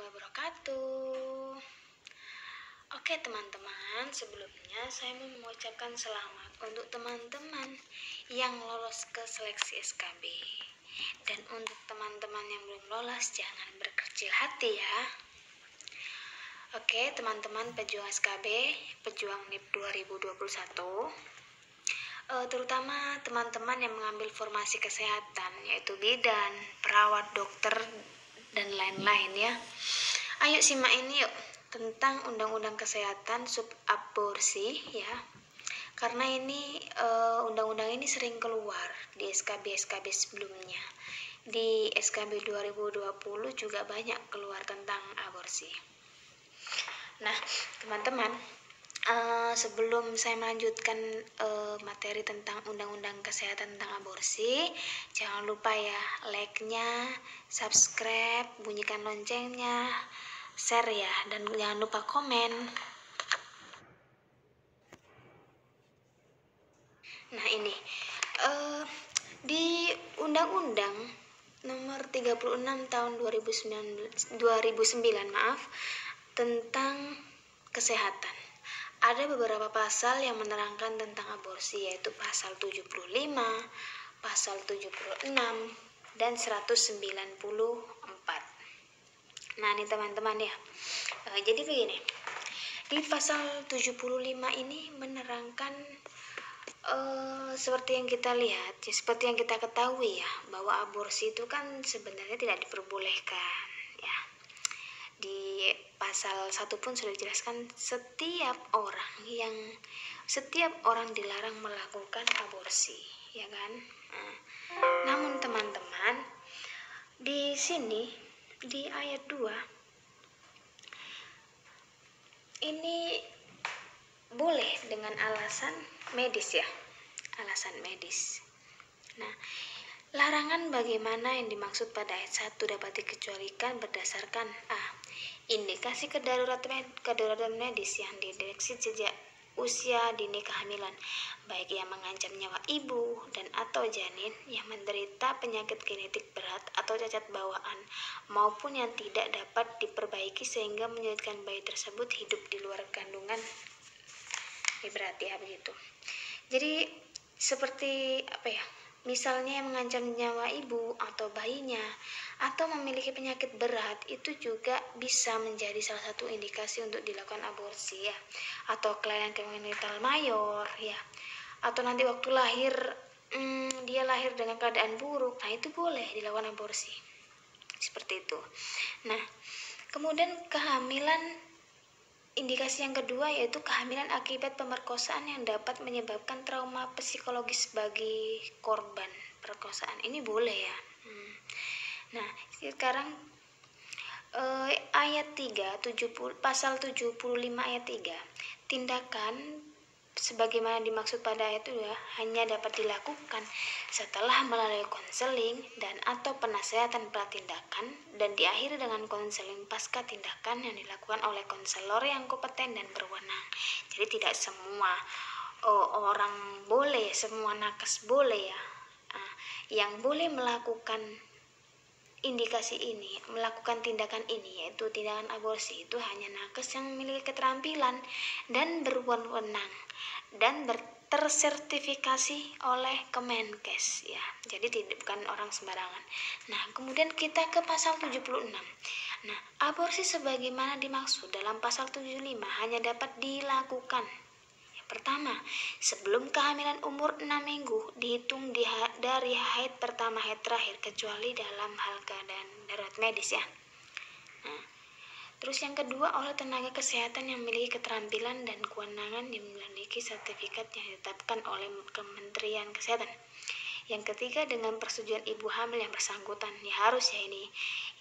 wabarakatuh. Oke teman-teman, sebelumnya saya mau mengucapkan selamat untuk teman-teman yang lolos ke seleksi SKB. Dan untuk teman-teman yang belum lolos, jangan berkecil hati ya. Oke teman-teman pejuang SKB, pejuang NIP 2021, terutama teman-teman yang mengambil formasi kesehatan, yaitu bidan, perawat, dokter, dan lain-lain ya. Ayo simak ini yuk, tentang Undang-Undang Kesehatan sub aborsi ya. Karena ini undang-undang ini sering keluar di SKB sebelumnya. Di SKB 2020 juga banyak keluar tentang aborsi. Nah, teman-teman, sebelum saya melanjutkan materi tentang Undang-Undang Kesehatan tentang aborsi, jangan lupa ya like-nya, subscribe, bunyikan loncengnya, share ya, dan jangan lupa komen. Nah ini di Undang-Undang Nomor 36 tahun 2009 tentang kesehatan. Ada beberapa pasal yang menerangkan tentang aborsi, yaitu pasal 75, pasal 76, dan 194. Nah ini teman-teman ya, jadi begini, di pasal 75 ini menerangkan seperti yang kita lihat, seperti yang kita ketahui ya, bahwa aborsi itu kan sebenarnya tidak diperbolehkan ya. Di pasal 1 pun sudah dijelaskan setiap orang dilarang melakukan aborsi, ya kan? Namun teman-teman, di sini di ayat 2 ini boleh dengan alasan medis ya, alasan medis. Nah, larangan bagaimana yang dimaksud pada ayat 1 dapat dikecualikan berdasarkan indikasi kedaruratan medis yang dideteksi sejak usia dini kehamilan, baik yang mengancam nyawa ibu dan atau janin yang menderita penyakit genetik berat atau cacat bawaan, maupun yang tidak dapat diperbaiki sehingga menyulitkan bayi tersebut hidup di luar kandungan. Ini berarti ya begitu. Jadi seperti misalnya yang mengancam nyawa ibu atau bayinya atau memiliki penyakit berat, itu juga bisa menjadi salah satu indikasi untuk dilakukan aborsi ya. Atau kelainan genital mayor ya. Atau nanti waktu lahir dia lahir dengan keadaan buruk, nah itu boleh dilakukan aborsi. Seperti itu. Nah, kemudian kehamilan, indikasi yang kedua yaitu kehamilan akibat pemerkosaan yang dapat menyebabkan trauma psikologis bagi korban perkosaan. Ini boleh ya. Nah, sekarang ayat 3, pasal 75 ayat 3. Tindakan sebagaimana dimaksud pada ayat 2 hanya dapat dilakukan setelah melalui konseling dan atau penasehatan pratindakan dan diakhiri dengan konseling pasca tindakan yang dilakukan oleh konselor yang kompeten dan berwenang. Jadi tidak semua orang boleh, semua nakes boleh ya. Yang boleh melakukan indikasi ini, melakukan tindakan ini, yaitu tindakan aborsi, itu hanya nakes yang memiliki keterampilan dan berwenang dan tersertifikasi oleh Kemenkes ya. Jadi bukan orang sembarangan. Nah, kemudian kita ke pasal 76. Nah, aborsi sebagaimana dimaksud dalam pasal 75 hanya dapat dilakukan pertama, sebelum kehamilan umur 6 minggu dihitung dari haid pertama haid terakhir, kecuali dalam hal keadaan darurat medis ya. Nah, terus yang kedua, oleh tenaga kesehatan yang memiliki keterampilan dan kewenangan yang memiliki sertifikat yang ditetapkan oleh Kementerian Kesehatan. Yang ketiga, dengan persetujuan ibu hamil yang bersangkutan, ya harus ya ini.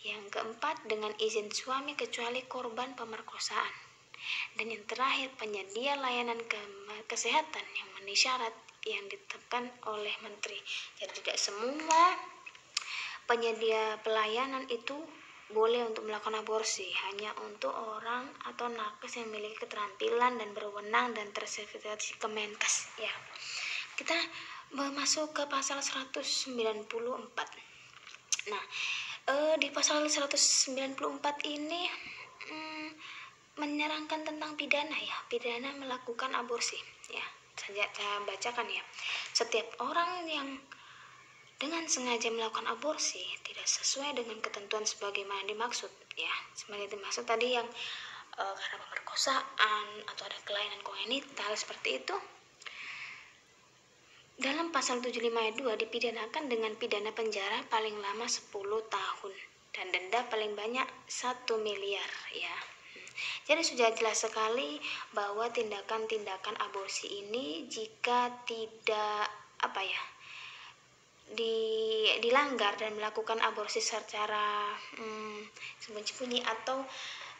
Yang keempat, dengan izin suami kecuali korban pemerkosaan. Dan yang terakhir, penyedia layanan kesehatan yang memenuhi syarat yang ditetapkan oleh menteri. Jadi tidak semua penyedia pelayanan itu boleh untuk melakukan aborsi, hanya untuk orang atau nakes yang memiliki keterampilan dan berwenang dan tersertifikasi Kemenkes ya. Kita masuk ke pasal 194. Nah, Di pasal 194 ini menerangkan tentang pidana ya, pidana melakukan aborsi ya. Saya bacakan ya. Setiap orang yang dengan sengaja melakukan aborsi tidak sesuai dengan ketentuan sebagaimana dimaksud ya, sebagai dimaksud tadi yang karena pemerkosaan atau ada kelainan kongenital seperti itu, dalam pasal 75 ayat 2 dipidanakan dengan pidana penjara paling lama 10 tahun dan denda paling banyak 1 miliar ya. Jadi sudah jelas sekali bahwa tindakan-tindakan aborsi ini jika tidak dilanggar dan melakukan aborsi secara sembunyi-sembunyi atau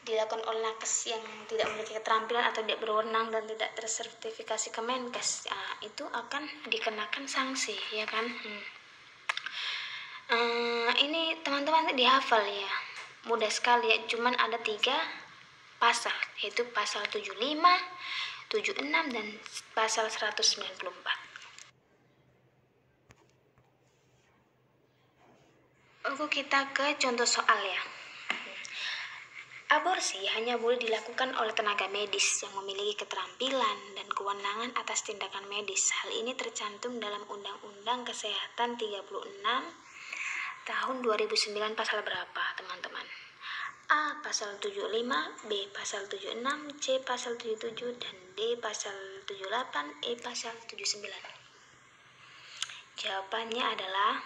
dilakukan oleh nakes yang tidak memiliki keterampilan atau tidak berwenang dan tidak tersertifikasi Kemenkes, itu akan dikenakan sanksi ya kan. Ini teman-teman dihafal ya, mudah sekali ya, cuman ada 3 pasal, yaitu pasal 75, 76 dan pasal 194. Oke, kita ke contoh soal ya. Aborsi hanya boleh dilakukan oleh tenaga medis yang memiliki keterampilan dan kewenangan atas tindakan medis. Hal ini tercantum dalam Undang-Undang Kesehatan 36 tahun 2009 pasal berapa, teman-teman? A. Pasal 75, B. Pasal 76, C. Pasal 77, dan D. Pasal 78, E. Pasal 79. Jawabannya adalah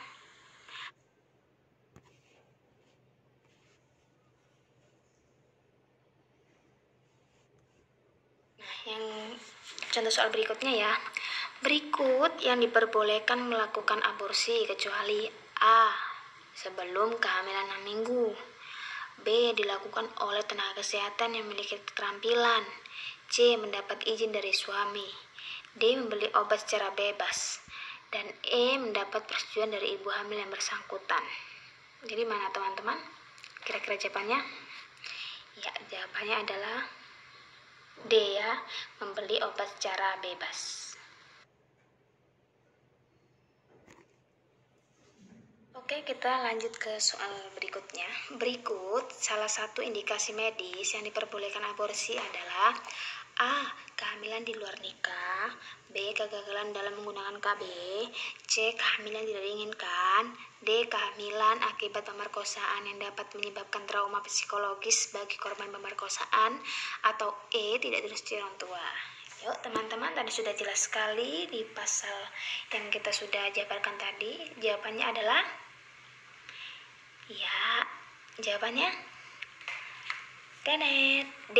yang contoh soal berikutnya ya. Berikut yang diperbolehkan melakukan aborsi kecuali A. Sebelum kehamilan 6 minggu, B. Dilakukan oleh tenaga kesehatan yang memiliki keterampilan, C. Mendapat izin dari suami, D. Membeli obat secara bebas, dan E. Mendapat persetujuan dari ibu hamil yang bersangkutan. Jadi mana teman-teman? Kira-kira jawabannya? Ya, jawabannya adalah D ya, membeli obat secara bebas. Oke, kita lanjut ke soal berikutnya. Berikut salah satu indikasi medis yang diperbolehkan aborsi adalah A. Kehamilan di luar nikah, B. Kegagalan dalam menggunakan KB, C. Kehamilan tidak diinginkan, D. Kehamilan akibat pemerkosaan yang dapat menyebabkan trauma psikologis bagi korban pemerkosaan, atau E. Tidak direstui orang tua. Yuk teman-teman, tadi sudah jelas sekali di pasal yang kita sudah jabarkan tadi. Jawabannya adalah ya, jawabannya Tenet, D.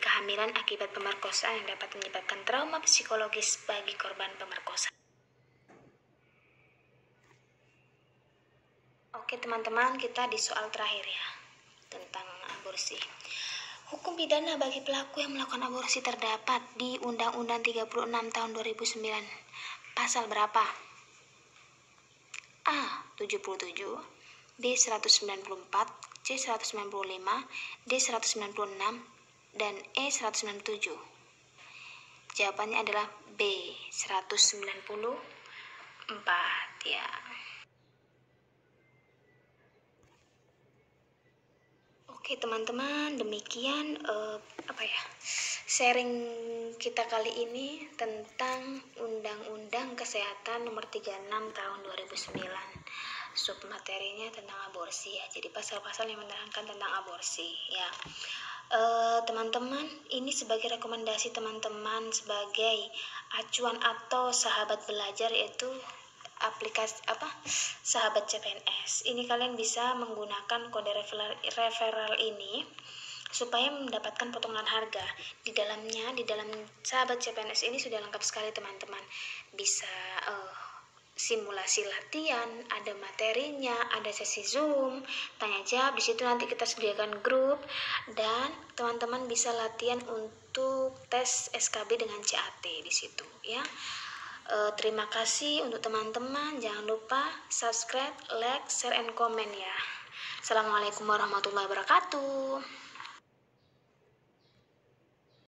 Kehamilan akibat pemerkosaan yang dapat menyebabkan trauma psikologis bagi korban pemerkosaan. Oke teman-teman, kita di soal terakhir ya, tentang aborsi. Hukum pidana bagi pelaku yang melakukan aborsi terdapat di Undang-Undang 36 tahun 2009. Pasal berapa? A. 77, B. 194, C. 195, D. 196, dan E. 197. Jawabannya adalah B. 194 ya. Oke teman-teman, demikian sharing kita kali ini tentang Undang-Undang Kesehatan Nomor 36 tahun 2009. Submaterinya tentang aborsi ya. Jadi pasal-pasal yang menerangkan tentang aborsi ya. Teman-teman, ini sebagai rekomendasi teman-teman, sebagai acuan atau sahabat belajar, yaitu aplikasi sahabat CPNS. Ini kalian bisa menggunakan kode referral ini supaya mendapatkan potongan harga. Di dalam sahabat CPNS ini sudah lengkap sekali teman-teman. Bisa simulasi latihan, ada materinya, ada sesi Zoom, tanya jawab. Di situ nanti kita sediakan grup dan teman-teman bisa latihan untuk tes SKB dengan CAT di situ ya. Terima kasih untuk teman-teman. Jangan lupa subscribe, like, share, and comment ya. Assalamualaikum warahmatullahi wabarakatuh.